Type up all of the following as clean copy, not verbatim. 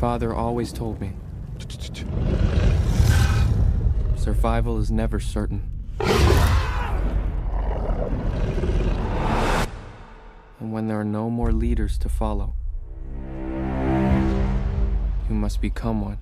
father always told me, survival is never certain. And when there are no more leaders to follow, you must become one.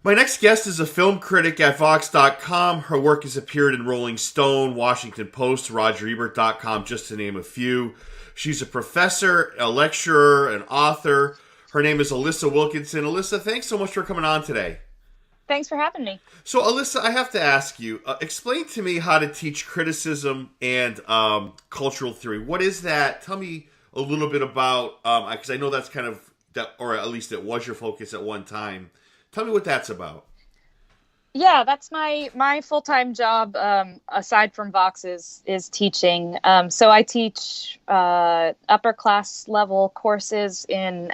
My next guest is a film critic at Vox.com. Her work has appeared in Rolling Stone, Washington Post, RogerEbert.com, just to name a few. She's a professor, a lecturer, an author. Her name is Alissa Wilkinson. Alissa, thanks so much for coming on today. Thanks for having me. So, Alissa, I have to ask you, explain to me how to teach criticism and cultural theory. What is that? Tell me a little bit about, because I know that's kind of, that, or at least it was your focus at one time. Tell me what that's about. Yeah, that's my full-time job, aside from Vox, is teaching. So I teach upper class level courses in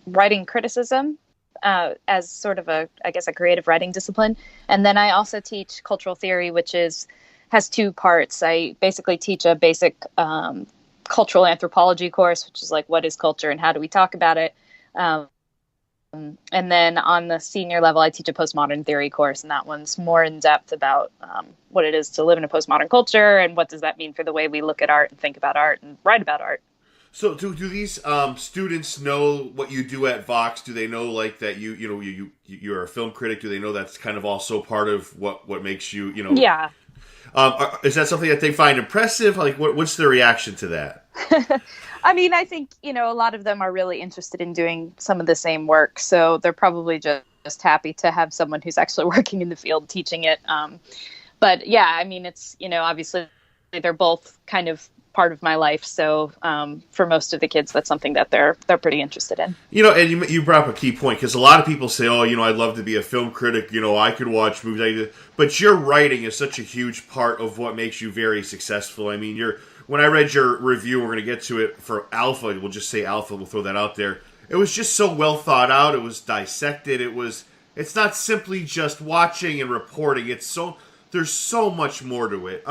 writing criticism as sort of a creative writing discipline. And then I also teach cultural theory, which has two parts. I basically teach a basic cultural anthropology course, which is like, what is culture and how do we talk about it? And then on the senior level, I teach a postmodern theory course, and that one's more in depth about what it is to live in a postmodern culture and what does that mean for the way we look at art and think about art and write about art. So do these students know what you do at Vox? Do they know like that you're a film critic? Do they know that's kind of also part of what makes you, Yeah. Is that something that they find impressive? Like what's their reaction to that? I mean, I think, a lot of them are really interested in doing some of the same work. So they're probably just happy to have someone who's actually working in the field teaching it. But yeah, I mean, it's, obviously they're both kind of part of my life. So for most of the kids, that's something that they're pretty interested in. And you brought up a key point, because a lot of people say, oh, I'd love to be a film critic. I could watch movies. But your writing is such a huge part of what makes you very successful. I mean, when I read your review, we're going to get to it for Alpha. We'll just say Alpha. We'll throw that out there. It was just so well thought out. It was dissected. It's not simply just watching and reporting. There's so much more to it.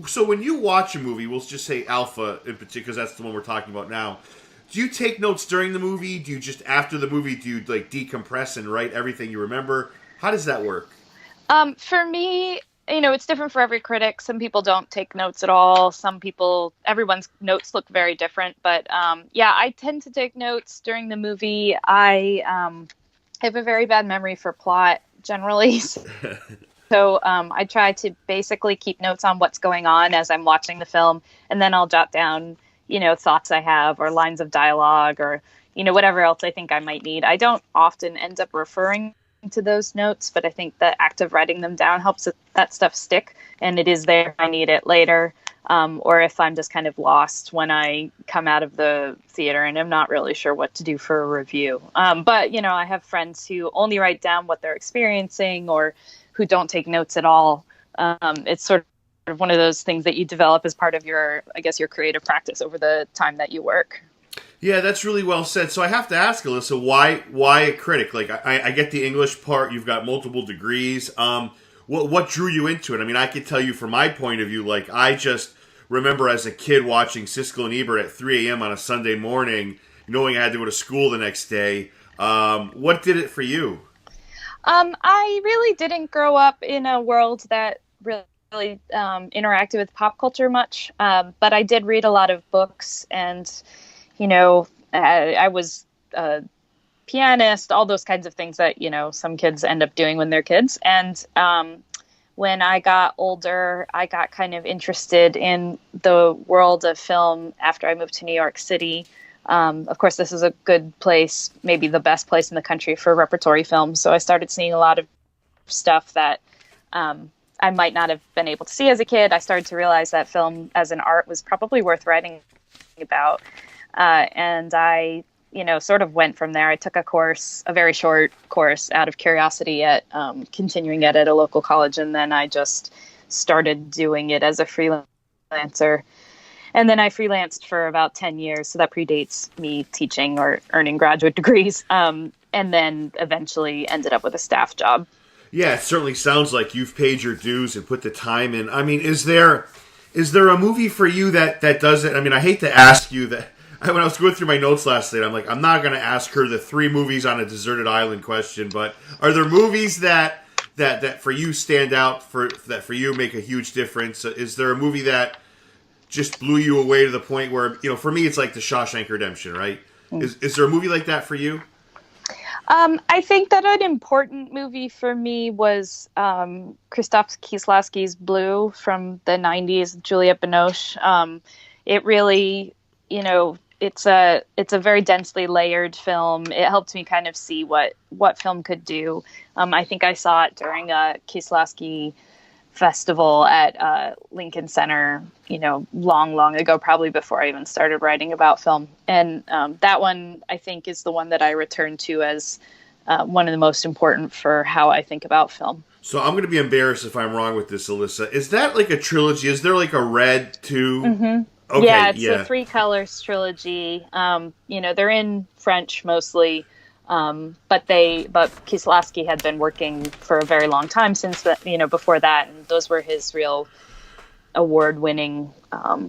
So when you watch a movie, we'll just say Alpha in particular, because that's the one we're talking about now. Do you take notes during the movie? Do you just after the movie, do you like decompress and write everything you remember? How does that work? For me, it's different for every critic. Some people don't take notes at all. Everyone's notes look very different. But I tend to take notes during the movie. I have a very bad memory for plot generally. So I try to basically keep notes on what's going on as I'm watching the film. And then I'll jot down, thoughts I have or lines of dialogue or, whatever else I think I might need. I don't often end up referring to those notes, but I think the act of writing them down helps that stuff stick, and it is there if I need it later, or if I'm just kind of lost when I come out of the theater and I'm not really sure what to do for a review. But, I have friends who only write down what they're experiencing or who don't take notes at all. It's sort of one of those things that you develop as part of your creative practice over the time that you work. Yeah, that's really well said. So I have to ask, Alissa, why a critic? Like, I get the English part. You've got multiple degrees. What drew you into it? I mean, I could tell you from my point of view, like, I just remember as a kid watching Siskel and Ebert at 3 a.m. on a Sunday morning, knowing I had to go to school the next day. What did it for you? I really didn't grow up in a world that really interacted with pop culture much, but I did read a lot of books, and I was a pianist, all those kinds of things that some kids end up doing when they're kids. And when I got older, I got kind of interested in the world of film after I moved to New York City. Of course, this is a good place, maybe the best place in the country for repertory films. So I started seeing a lot of stuff that I might not have been able to see as a kid. I started to realize that film as an art was probably worth writing about. And I, sort of went from there. I took a very short course out of curiosity at continuing it at a local college. And then I just started doing it as a freelancer. And then I freelanced for about 10 years. So that predates me teaching or earning graduate degrees. And then eventually ended up with a staff job. Yeah, it certainly sounds like you've paid your dues and put the time in. I mean, is there a movie for you that does it? I mean, I hate to ask you that. When I was going through my notes last night, I'm like, I'm not going to ask her the 3 movies on a deserted island question, but are there movies that for you stand out, that for you make a huge difference? Is there a movie that just blew you away to the point where, for me, it's like The Shawshank Redemption, right? Is there a movie like that for you? I think that an important movie for me was Krzysztof Kieślowski's Blue from the 90s, Juliette Binoche. It really, it's a very densely layered film. It helped me kind of see what film could do. I think I saw it during a Kieślowski festival at Lincoln Center, long ago, probably before I even started writing about film. And that one, I think, is the one that I return to as one of the most important for how I think about film. So I'm going to be embarrassed if I'm wrong with this, Alissa. Is that like a trilogy? Is there like a Red too? Mm-hmm. Okay, yeah, it's a 3 colors trilogy. They're in French mostly. But Kieślowski had been working for a very long time since before that, and those were his real award-winning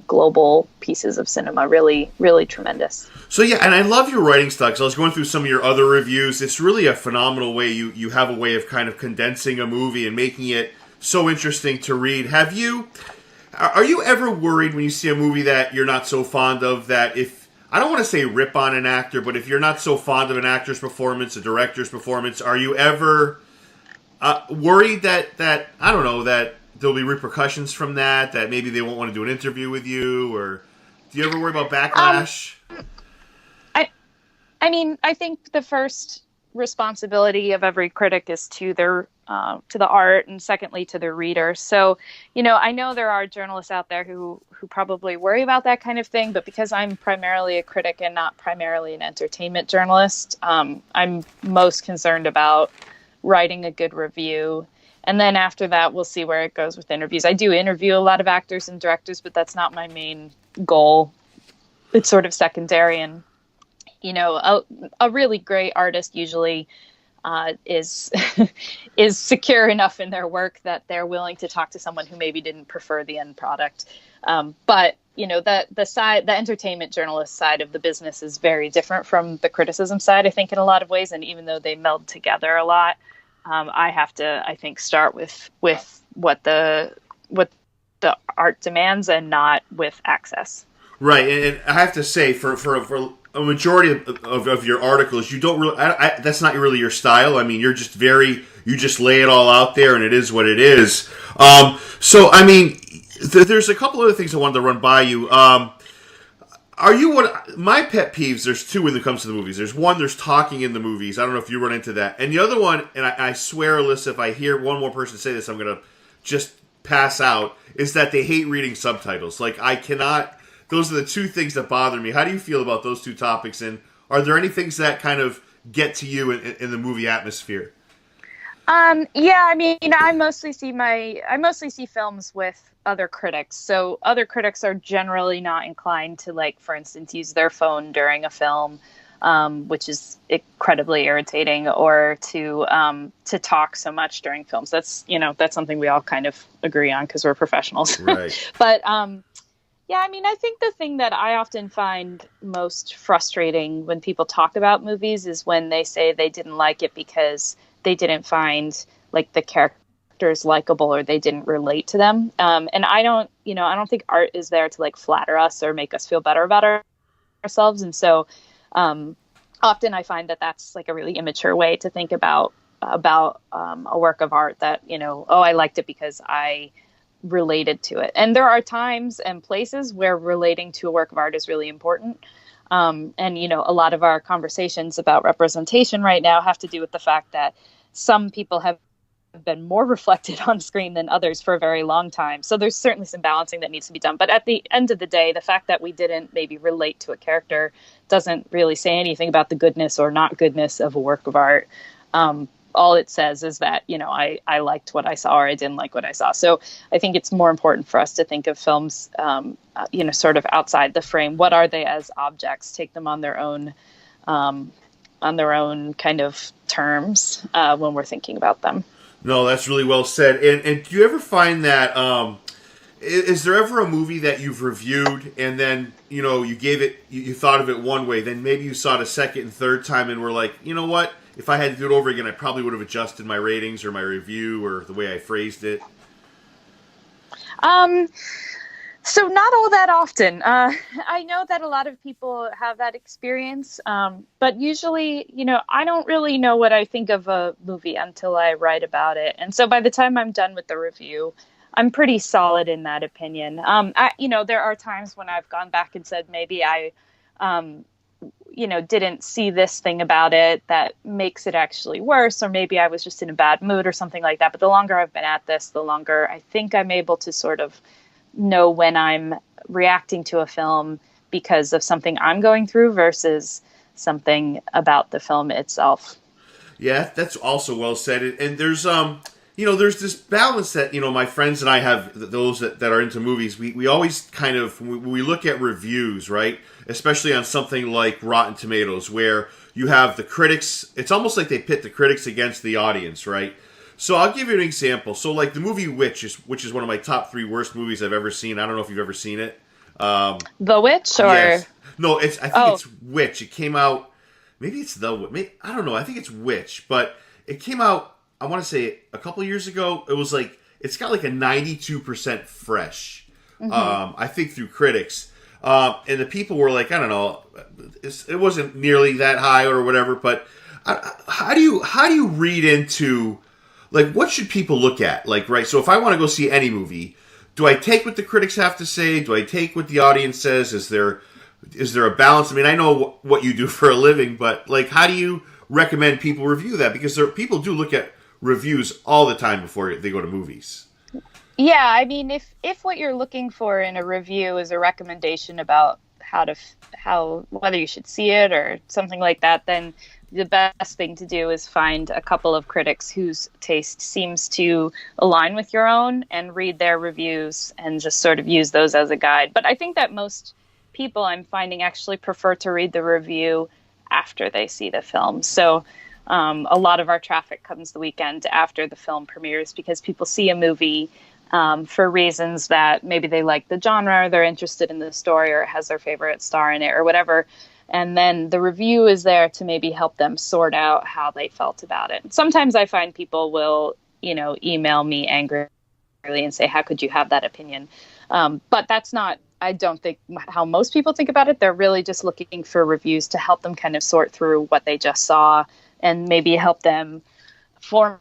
global pieces of cinema. Really, really tremendous. So yeah, and I love your writing style. Because I was going through some of your other reviews. It's really a phenomenal way you have a way of kind of condensing a movie and making it so interesting to read. Are you ever worried when you see a movie that you're not so fond of, that if, I don't want to say rip on an actor, but if you're not so fond of an actor's performance, a director's performance, are you ever worried that I don't know, that there'll be repercussions from that maybe they won't want to do an interview with you, or do you ever worry about backlash? I mean, I think the first responsibility of every critic is to their to the art, and secondly to their readers. So, I know there are journalists out there who probably worry about that kind of thing, but because I'm primarily a critic and not primarily an entertainment journalist, I'm most concerned about writing a good review. And then after that, we'll see where it goes with interviews. I do interview a lot of actors and directors, but that's not my main goal. It's sort of secondary. And, a really great artist usually is is secure enough in their work that they're willing to talk to someone who maybe didn't prefer the end product. But the entertainment journalist side of the business is very different from the criticism side, I think, in a lot of ways. And even though they meld together a lot, I have to, I think, start with what the art demands and not with access. Right, and I have to say, for a majority of your articles, you don't really. That's not really your style. I mean, you just lay it all out there, and it is what it is. So, I mean, there's a couple other things I wanted to run by you. Are you what my pet peeves? There's two when it comes to the movies. There's one, there's talking in the movies. I don't know if you run into that. And the other one, and I swear, Alyssa, if I hear one more person say this, I'm gonna just pass out. Is that they hate reading subtitles? Like I cannot. Those are the two things that bother me. How do you feel about those two topics? And are there any things that kind of get to you in the movie atmosphere? Yeah, I mean, I mostly see films with other critics. So other critics are generally not inclined to, like, for instance, use their phone during a film, which is incredibly irritating, or to talk so much during films. That's something we all kind of agree on because we're professionals. Right. But yeah, I mean, I think the thing that I often find most frustrating when people talk about movies is when they say they didn't like it because they didn't find, like, the characters likable or they didn't relate to them. And I don't think art is there to, like, flatter us or make us feel better about ourselves. And so often I find that that's, like, a really immature way to think about a work of art, that, I liked it because I related to it. And there are times and places where relating to a work of art is really important. And, a lot of our conversations about representation right now have to do with the fact that some people have been more reflected on screen than others for a very long time. So there's certainly some balancing that needs to be done. But at the end of the day, the fact that we didn't maybe relate to a character doesn't really say anything about the goodness or not goodness of a work of art. All it says is that, I liked what I saw or I didn't like what I saw. So I think it's more important for us to think of films, sort of outside the frame. What are they as objects? Take them on their own kind of terms when we're thinking about them. No, that's really well said. And do you ever find that, is there ever a movie that you've reviewed and then, you gave it, you thought of it one way, then maybe you saw it a second and third time and were like, you know what? If I had to do it over again, I probably would have adjusted my ratings or my review or the way I phrased it. So not all that often. I know that a lot of people have that experience, but usually, I don't really know what I think of a movie until I write about it. And so by the time I'm done with the review, I'm pretty solid in that opinion. There are times when I've gone back and said maybe I didn't see this thing about it that makes it actually worse, or maybe I was just in a bad mood or something like that. But the longer I've been at this, the longer I think I'm able to sort of know when I'm reacting to a film because of something I'm going through versus something about the film itself. Yeah, that's also well said. And there's there's this balance that, my friends and I have, those that are into movies, we always kind of, when we look at reviews, right? Especially on something like Rotten Tomatoes, where you have the critics, it's almost like they pit the critics against the audience, right? So I'll give you an example. So like the movie which is one of my top 3 worst movies I've ever seen. I don't know if you've ever seen it. The Witch, or? Yes. No, I think it's Witch. It came out, maybe it's I don't know. I think it's Witch, but it came out, I want to say a couple years ago. It was like, it's got like a 92% fresh, I think, through critics. And the people were like, I don't know, it wasn't nearly that high or whatever, but how do you read into, like, what should people look at? Like, right, so if I want to go see any movie, do I take what the critics have to say? Do I take what the audience says? Is there a balance? I mean, I know what you do for a living, but, like, how do you recommend people review that? Because people do look at reviews all the time before they go to movies. Yeah, I mean, if what you're looking for in a review is a recommendation about whether you should see it or something like that, then the best thing to do is find a couple of critics whose taste seems to align with your own and read their reviews and just sort of use those as a guide. But I think that most people, I'm finding, actually prefer to read the review after they see the film. So a lot of our traffic comes the weekend after the film premieres because people see a movie for reasons that maybe they like the genre, or they're interested in the story, or it has their favorite star in it, or whatever. And then the review is there to maybe help them sort out how they felt about it. Sometimes I find people will, email me angrily and say, how could you have that opinion? But that's not, I don't think, how most people think about it. They're really just looking for reviews to help them kind of sort through what they just saw and maybe help them form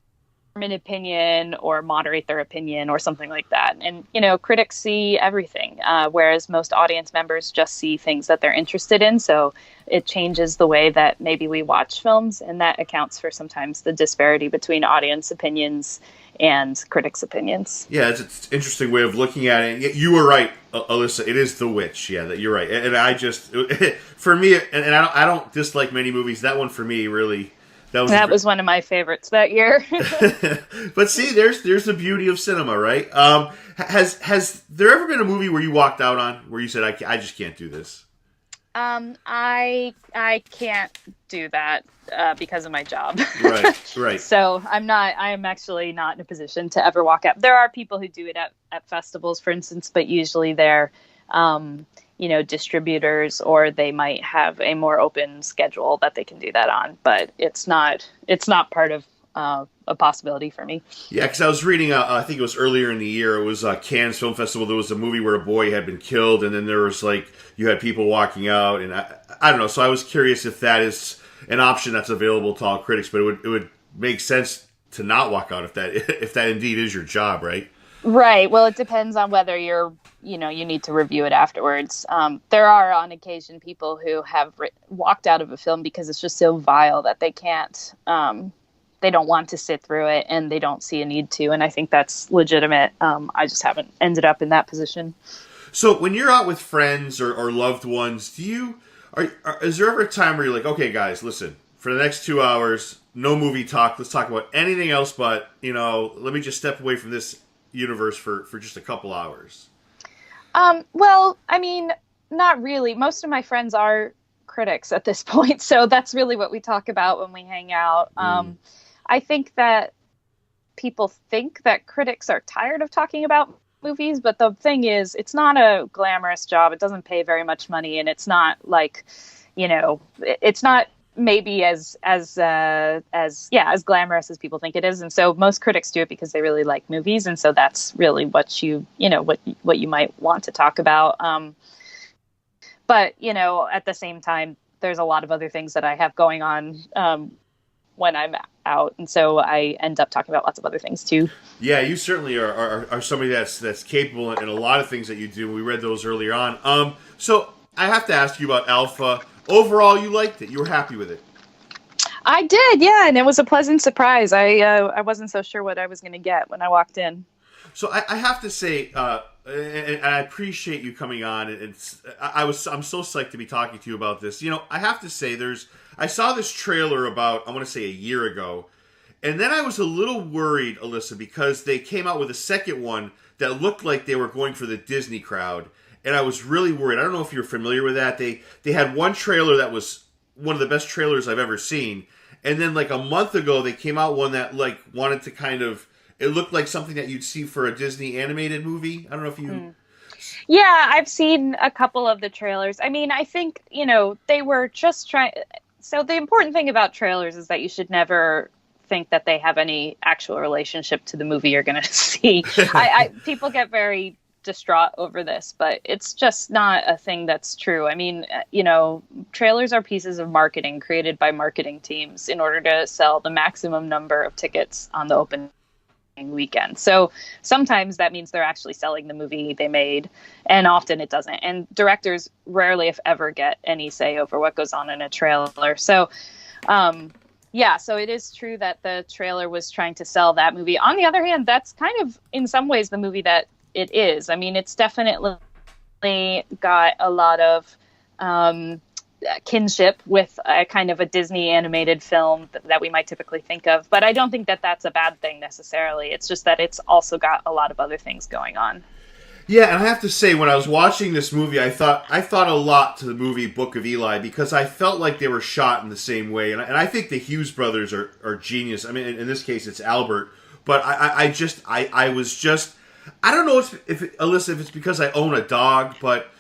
an opinion or moderate their opinion or something like that. And, critics see everything, whereas most audience members just see things that they're interested in. So it changes the way that maybe we watch films, and that accounts for sometimes the disparity between audience opinions and critics' opinions. Yeah, it's an interesting way of looking at it. You were right, Alissa. It is The Witch. Yeah, that you're right. And I just, for me, and I don't dislike many movies. That one for me really. That was one of my favorites that year. But see, there's the beauty of cinema, right? Has there ever been a movie where you walked out on where you said, I just can't do this? I can't do that because of my job. Right. So I'm actually not in a position to ever walk out. There are people who do it at festivals, for instance, but usually they're distributors, or they might have a more open schedule that they can do that on. But it's not part of a possibility for me. Yeah, because I was reading, I think it was earlier in the year, it was Cannes Film Festival. There was a movie where a boy had been killed, and then there was you had people walking out, and I don't know. So I was curious if that is an option that's available to all critics, but it would make sense to not walk out if that indeed is your job, right? Right. Well, it depends on whether you need to review it afterwards. There are on occasion people who have walked out of a film because it's just so vile that they can't, they don't want to sit through it, and they don't see a need to. And I think that's legitimate. I just haven't ended up in that position. So when you're out with friends or loved ones, is there ever a time where you're like, okay, guys, listen, for the next 2 hours, no movie talk. Let's talk about anything else, but, let me just step away from this universe for just a couple hours? Well, I mean, not really. Most of my friends are critics at this point, so that's really what we talk about when we hang out. I think that people think that critics are tired of talking about movies, but the thing is, it's not a glamorous job. It doesn't pay very much money, and it's not it's not maybe as glamorous as people think it is. And so most critics do it because they really like movies, and so that's really what what you might want to talk about. But at the same time, there's a lot of other things that I have going on when I'm out, and so I end up talking about lots of other things too. Yeah, you certainly are somebody that's capable in a lot of things that you do. We read those earlier on. So I have to ask you about Alpha. Overall, you liked it. You were happy with it. I did, yeah, and it was a pleasant surprise. I wasn't so sure what I was going to get when I walked in. So I have to say, and I appreciate you coming on. I'm so psyched to be talking to you about this. I have to say, I saw this trailer about, I want to say, a year ago, and then I was a little worried, Alissa, because they came out with a second one that looked like they were going for the Disney crowd. And I was really worried. I don't know if you're familiar with that. They had one trailer that was one of the best trailers I've ever seen. And then a month ago, they came out one that wanted to kind of, it looked like something that you'd see for a Disney animated movie. I don't know if you... Yeah, I've seen a couple of the trailers. I mean, I think, they were just trying... So the important thing about trailers is that you should never think that they have any actual relationship to the movie you're going to see. People get very distraught over this, but it's just not a thing that's true. I mean, trailers are pieces of marketing created by marketing teams in order to sell the maximum number of tickets on the opening weekend. So sometimes that means they're actually selling the movie they made, and often it doesn't. And directors rarely, if ever, get any say over what goes on in a trailer. So, so it is true that the trailer was trying to sell that movie. On the other hand, that's kind of, in some ways, the movie that it is. I mean, it's definitely got a lot of kinship with a kind of a Disney animated film that we might typically think of. But I don't think that that's a bad thing necessarily. It's just that it's also got a lot of other things going on. Yeah, and I have to say, when I was watching this movie, I thought a lot to the movie Book of Eli, because I felt like they were shot in the same way. And I think the Hughes brothers are genius. I mean, in this case, it's Albert. But I don't know if Alissa, if it's because I own a dog, but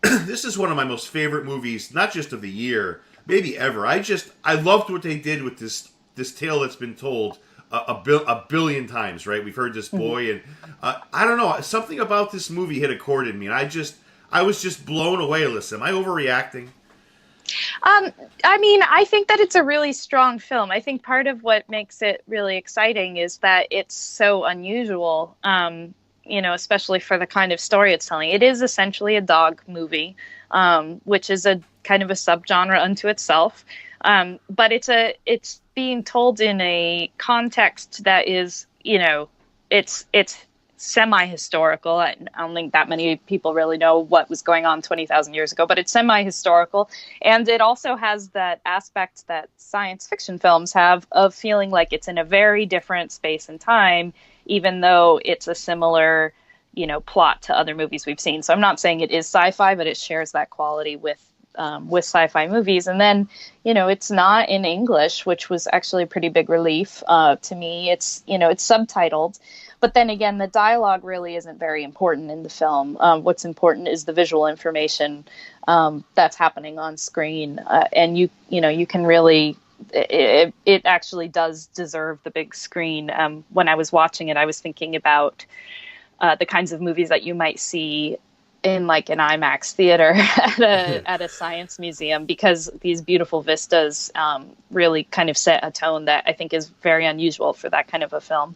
this is one of my most favorite movies, not just of the year, maybe ever. I loved what they did with this tale that's been told a billion times, right? We've heard this boy, and I don't know, something about this movie hit a chord in me, and I was just blown away, Alissa. Am I overreacting? I mean, I think that it's a really strong film. I think part of what makes it really exciting is that it's so unusual, especially for the kind of story it's telling. It is essentially a dog movie, which is a kind of a subgenre unto itself. But it's being told in a context that is, it's semi-historical. I don't think that many people really know what was going on 20,000 years ago, but it's semi-historical. And it also has that aspect that science fiction films have of feeling like it's in a very different space and time, even though it's a similar, plot to other movies we've seen. So I'm not saying it is sci-fi, but it shares that quality with sci-fi movies. And then, it's not in English, which was actually a pretty big relief to me. It's subtitled. But then again, the dialogue really isn't very important in the film. What's important is the visual information that's happening on screen. And you can really, it actually does deserve the big screen. When I was watching it, I was thinking about the kinds of movies that you might see in like an IMAX theater at a science museum, because these beautiful vistas really kind of set a tone that I think is very unusual for that kind of a film.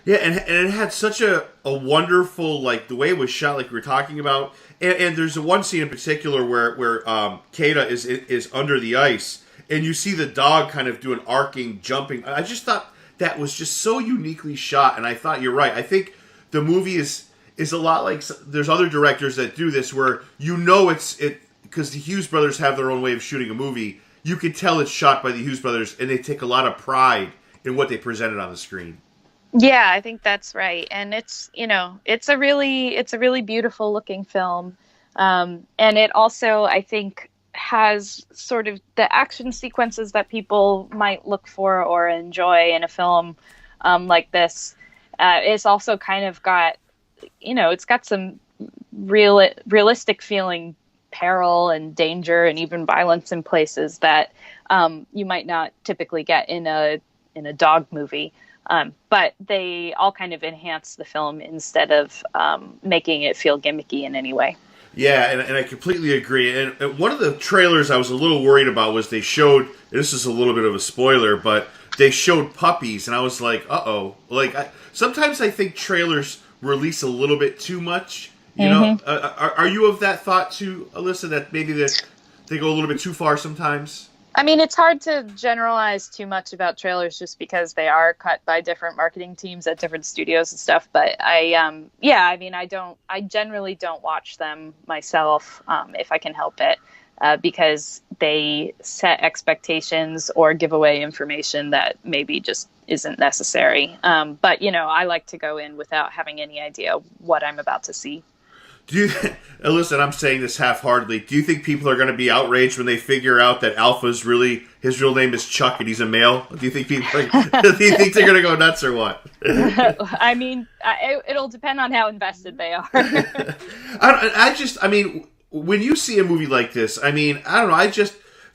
Yeah, and it had such a wonderful, like, the way it was shot, like we were talking about. And there's one scene in particular where Kata is under the ice, and you see the dog kind of do an arcing, jumping. I just thought that was just so uniquely shot, and I thought you're right. I think the movie is a lot like, there's other directors that do this where it's because the Hughes brothers have their own way of shooting a movie. You can tell it's shot by the Hughes brothers, and they take a lot of pride in what they presented on the screen. Yeah, I think that's right. And it's a really beautiful looking film. And it also, I think, has sort of the action sequences that people might look for or enjoy in a film like this. It's also kind of got, it's got some realistic feeling peril and danger and even violence in places that you might not typically get in a dog movie. But they all kind of enhance the film instead of making it feel gimmicky in any way. Yeah, and I completely agree. And one of the trailers I was a little worried about was they showed, this is a little bit of a spoiler, but they showed puppies, and I was like, uh-oh. Like, sometimes I think trailers release a little bit too much. You know, are you of that thought too, Alissa, that maybe they go a little bit too far sometimes? I mean, it's hard to generalize too much about trailers just because they are cut by different marketing teams at different studios and stuff. But I generally don't watch them myself if I can help it, because they set expectations or give away information that maybe just isn't necessary. But, I like to go in without having any idea what I'm about to see. Do you, Alissa, I'm saying this half-heartedly, do you think people are going to be outraged when they figure out that Alpha's his real name is Chuck and he's a male? Do you think they're going to go nuts or what? I mean, it'll depend on how invested they are. When you see a movie like this, I don't know,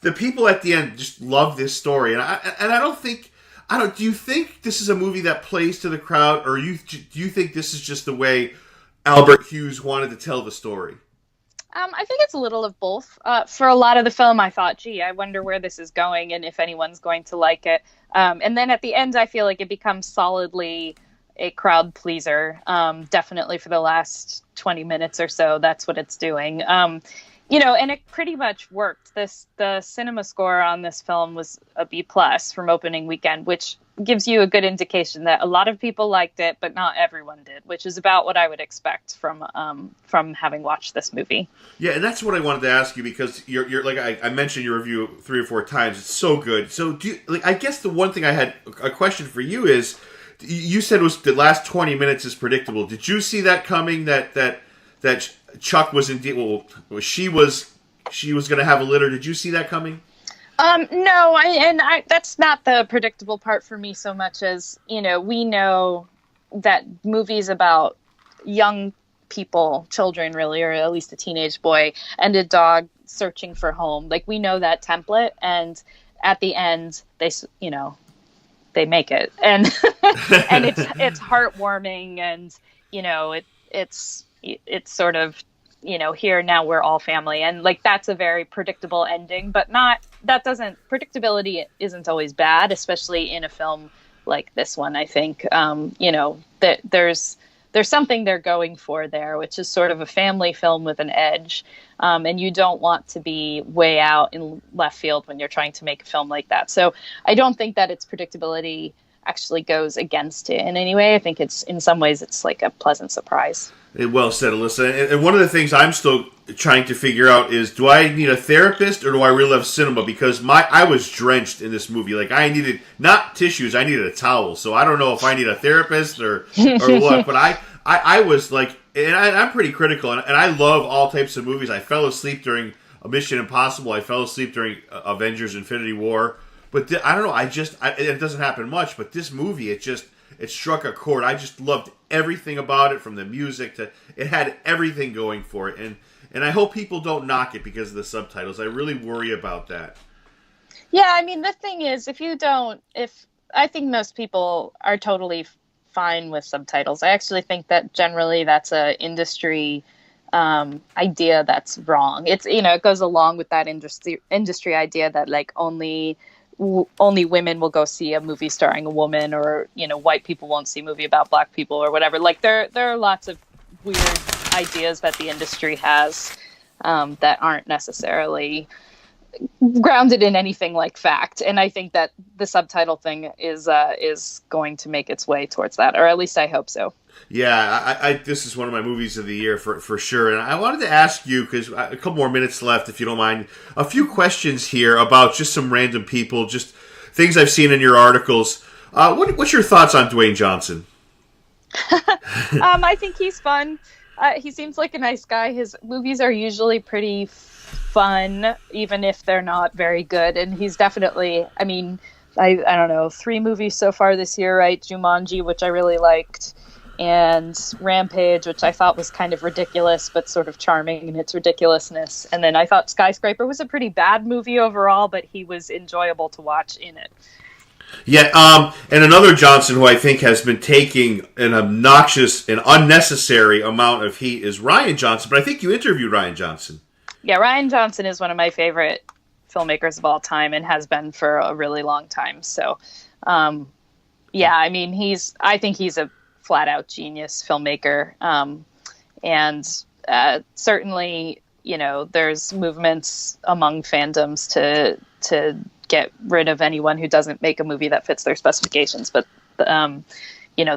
the people at the end just love this story. Do you think this is a movie that plays to the crowd, or do you think this is just the way Albert Hughes wanted to tell the story? I think it's a little of both. For a lot of the film, I thought, gee, I wonder where this is going and if anyone's going to like it. And then at the end, I feel like it becomes solidly a crowd pleaser. Definitely for the last 20 minutes or so, that's what it's doing. And it pretty much worked. The cinema score on this film was a B+ from opening weekend, which gives you a good indication that a lot of people liked it, but not everyone did, which is about what I would expect from having watched this movie. Yeah, and that's what I wanted to ask you, because you're like I mentioned your review 3 or 4 times. It's so good. So I guess the one thing I had a question for you is, you said was the last 20 minutes is predictable. Did you see that coming? That Chuck was indeed, she was going to have a litter. Did you see that coming? No, that's not the predictable part for me so much as, we know that movies about young people, children really, or at least a teenage boy and a dog searching for home. Like, we know that template, and at the end they make it, and it's heartwarming, and it's sort of here now we're all family, and like that's a very predictable ending, but not that doesn't predictability isn't always bad, especially in a film like this one. I think that there's something they're going for there, which is sort of a family film with an edge, and you don't want to be way out in left field when you're trying to make a film like that. So I don't think that its predictability actually goes against it in any way. I think it's in some ways it's like a pleasant surprise. Well said, Alissa. And one of the things I'm still trying to figure out is, do I need a therapist or do I really love cinema? Because I was drenched in this movie. Like, I needed not tissues, I needed a towel. So I don't know if I need a therapist or what. But I was like, and I'm pretty critical, and I love all types of movies. I fell asleep during Mission Impossible. I fell asleep during Avengers: Infinity War. But I don't know. It doesn't happen much. But this movie, it struck a chord. I just loved everything about it, from the music to it had everything going for it. And I hope people don't knock it because of the subtitles. I really worry about that. Yeah, I mean, the thing is, I think most people are totally fine with subtitles. I actually think that generally that's a industry idea that's wrong. It's it goes along with that industry idea that like only women will go see a movie starring a woman, or white people won't see a movie about black people or whatever. Like there are lots of weird ideas that the industry has that aren't necessarily grounded in anything like fact. And I think that the subtitle thing is going to make its way towards that, or at least I hope so. Yeah, this is one of my movies of the year for sure. And I wanted to ask you, because a couple more minutes left, if you don't mind, a few questions here about just some random people, just things I've seen in your articles. What's your thoughts on Dwayne Johnson? I think he's fun. He seems like a nice guy. His movies are usually pretty fun, even if they're not very good. And he's definitely, I mean, I don't know, 3 movies so far this year, right? Jumanji, which I really liked, and Rampage, which I thought was kind of ridiculous, but sort of charming in its ridiculousness. And then I thought Skyscraper was a pretty bad movie overall, but he was enjoyable to watch in it. Yeah, and another Johnson who I think has been taking an obnoxious and unnecessary amount of heat is Rian Johnson, but I think you interviewed Rian Johnson. Yeah, Rian Johnson is one of my favorite filmmakers of all time and has been for a really long time. So, yeah, I mean, I think he's a flat-out genius filmmaker. And certainly, there's movements among fandoms to get rid of anyone who doesn't make a movie that fits their specifications. But,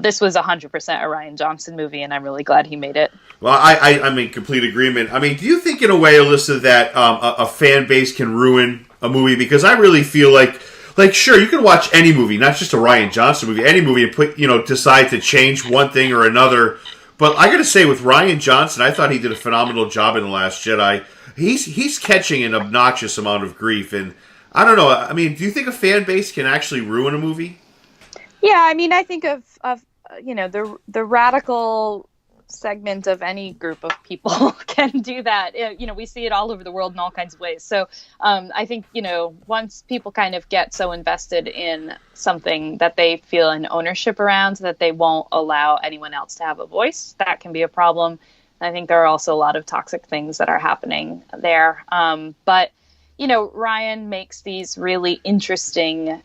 this was 100% a Rian Johnson movie, and I'm really glad he made it. Well, I'm in complete agreement. I mean, do you think in a way, Alissa, that a fan base can ruin a movie? Because I really feel like sure, you can watch any movie, not just a Rian Johnson movie, any movie, and decide to change one thing or another. But I got to say, with Rian Johnson, I thought he did a phenomenal job in The Last Jedi. He's catching an obnoxious amount of grief, and I don't know. I mean, do you think a fan base can actually ruin a movie? Yeah, I mean, I think of the radical segment of any group of people can do that. We see it all over the world in all kinds of ways. So I think, once people kind of get so invested in something that they feel an ownership around that they won't allow anyone else to have a voice, that can be a problem. And I think there are also a lot of toxic things that are happening there. But, Rian makes these really interesting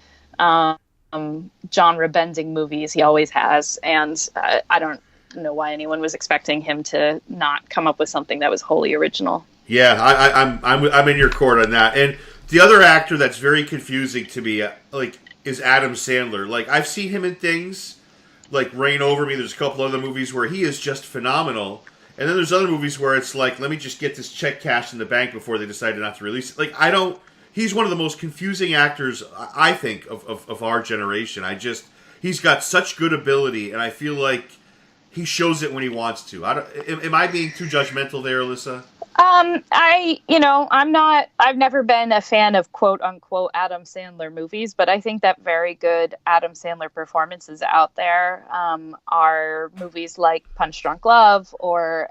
genre-bending movies. He always has. And I don't know why anyone was expecting him to not come up with something that was wholly original. Yeah, I'm in your court on that. And the other actor that's very confusing to me, is Adam Sandler. Like, I've seen him in things like Reign Over Me. There's a couple other movies where he is just phenomenal. And then there's other movies where it's like, let me just get this check cashed in the bank before they decided not to release it. Like, he's one of the most confusing actors, I think, of our generation. He's got such good ability, and I feel like he shows it when he wants to. Am I being too judgmental there, Alissa? I've never been a fan of quote unquote Adam Sandler movies, but I think that very good Adam Sandler performances out there are movies like Punch Drunk Love, or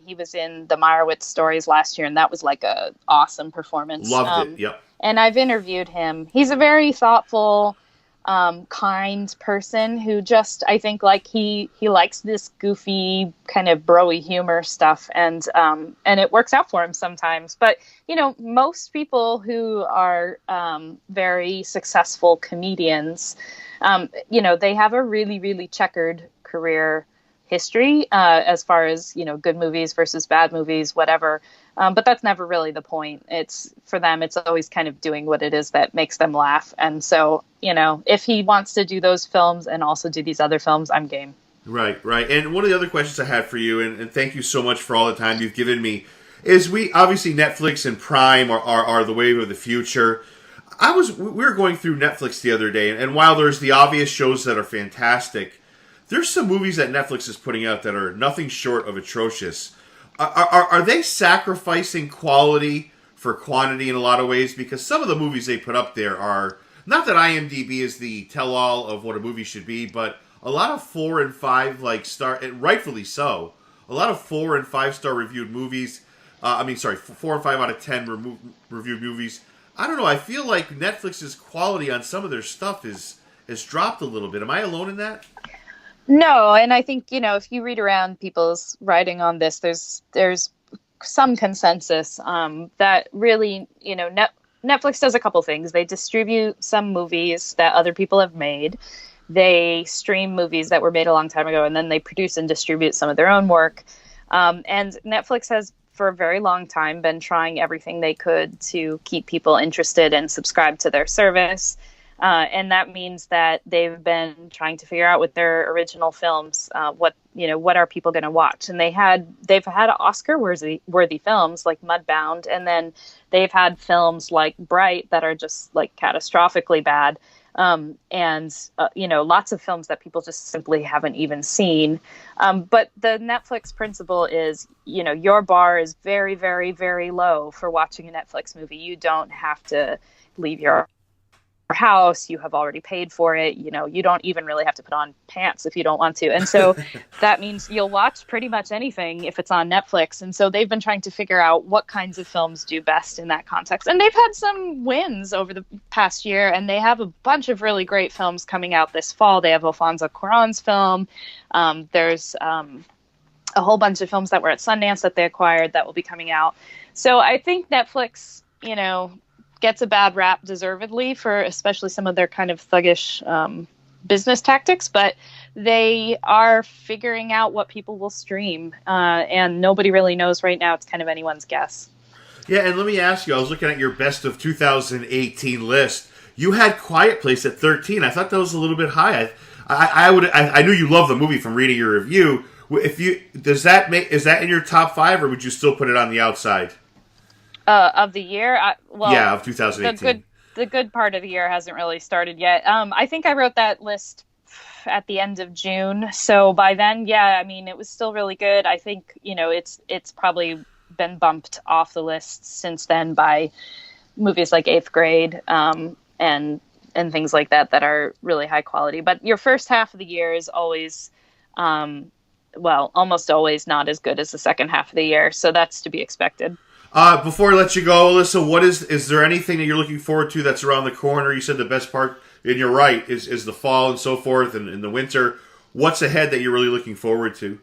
he was in the Meyerowitz Stories last year, and that was like a awesome performance. Loved it. Yep. And I've interviewed him. He's a very thoughtful, kind person who just, I think, like he likes this goofy kind of broy humor stuff, and it works out for him sometimes. But most people who are very successful comedians, they have a really, really checkered career history as far as good movies versus bad movies, whatever. But that's never really the point. It's for them, it's always kind of doing what it is that makes them laugh. And so, if he wants to do those films and also do these other films, I'm game. Right. And one of the other questions I had for you, and thank you so much for all the time you've given me, is we obviously Netflix and Prime are the wave of the future. We were going through Netflix the other day, and while there's the obvious shows that are fantastic, there's some movies that Netflix is putting out that are nothing short of atrocious. Are they sacrificing quality for quantity in a lot of ways? Because some of the movies they put up there are, not that IMDb is the tell-all of what a movie should be, but a lot of 4 and 5 star, and rightfully so, a lot of 4 and 5 star reviewed movies. 4 and 5 out of 10 reviewed movies. I don't know. I feel like Netflix's quality on some of their stuff has dropped a little bit. Am I alone in that? No, and I think, if you read around people's writing on this, there's some consensus that really, Netflix does a couple things. They distribute some movies that other people have made. They stream movies that were made a long time ago, and then they produce and distribute some of their own work. And Netflix has, for a very long time, been trying everything they could to keep people interested and subscribe to their service. And that means that they've been trying to figure out with their original films, what are people going to watch? And they've had Oscar-worthy films like Mudbound, and then they've had films like Bright that are just like catastrophically bad, and lots of films that people just simply haven't even seen. But the Netflix principle is, your bar is very, very, very low for watching a Netflix movie. You don't have to leave your house. You have already paid for it. You don't even really have to put on pants if you don't want to. And so that means you'll watch pretty much anything if it's on Netflix. And so they've been trying to figure out what kinds of films do best in that context. And they've had some wins over the past year, and they have a bunch of really great films coming out this fall. They have Alfonso Cuarón's film. There's a whole bunch of films that were at Sundance that they acquired that will be coming out. So I think Netflix, gets a bad rap deservedly for especially some of their kind of thuggish business tactics, but they are figuring out what people will stream, and nobody really knows right now. It's kind of anyone's guess. Yeah, and let me ask you, I was looking at your best of 2018 list. You had Quiet Place at 13. I thought that was a little bit high. I knew you loved the movie from reading your review. Is that in your top 5, or would you still put it on the outside? Of the year? Of 2018. The good part of the year hasn't really started yet. I think I wrote that list at the end of June. So by then, it was still really good. I think, it's probably been bumped off the list since then by movies like Eighth Grade, and things like that are really high quality. But your first half of the year is always, almost always not as good as the second half of the year. So that's to be expected. Before I let you go, Alissa, is there anything that you're looking forward to that's around the corner? You said the best part, and you're right, is the fall and so forth, and in the winter. What's ahead that you're really looking forward to?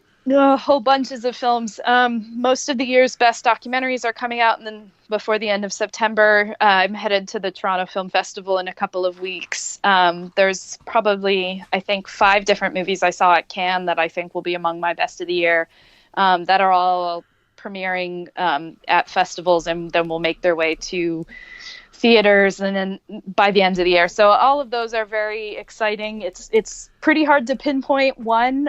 Whole bunches of films. Most of the year's best documentaries are coming out, and then before the end of September, I'm headed to the Toronto Film Festival in a couple of weeks. There's probably, I think, 5 different movies I saw at Cannes that I think will be among my best of the year, that are all premiering at festivals and then will make their way to theaters and then by the end of the year. So all of those are very exciting. It's pretty hard to pinpoint one.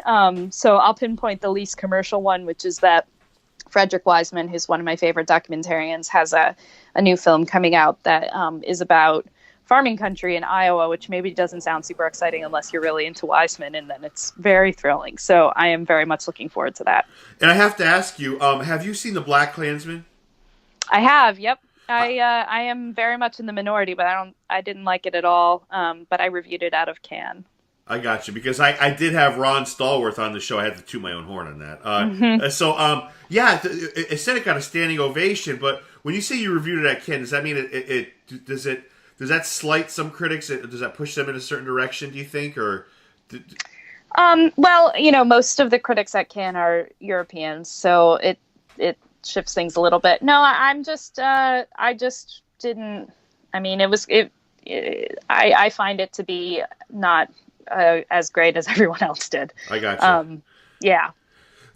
So I'll pinpoint the least commercial one, which is that Frederick Wiseman, who's one of my favorite documentarians, has a new film coming out that is about farming country in Iowa, which maybe doesn't sound super exciting unless you're really into Wiseman, and then it's very thrilling. So I am very much looking forward to that. And I have to ask you, have you seen The Black Klansman? I have, yep. I am very much in the minority, but I didn't like it at all. But I reviewed it out of Cannes. I got you, because I did have Ron Stallworth on the show. I had to toot my own horn on that. So it said it got a standing ovation, but when you say you reviewed it at Cannes, does that mean does that slight some critics? Does that push them in a certain direction, do you think? Or well, most of the critics at Cannes are Europeans, so it shifts things a little bit. No, I'm just I just didn't. I mean, I find it to be not as great as everyone else did. I got you. Yeah.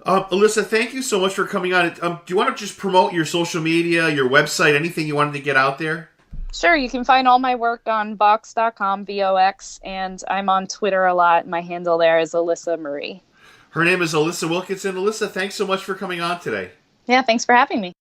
Alissa, thank you so much for coming on. Do you want to just promote your social media, your website, anything you wanted to get out there? Sure. You can find all my work on Vox.com, VOX, and I'm on Twitter a lot. My handle there is Alissa Marie. Her name is Alissa Wilkinson. Alissa, thanks so much for coming on today. Yeah, thanks for having me.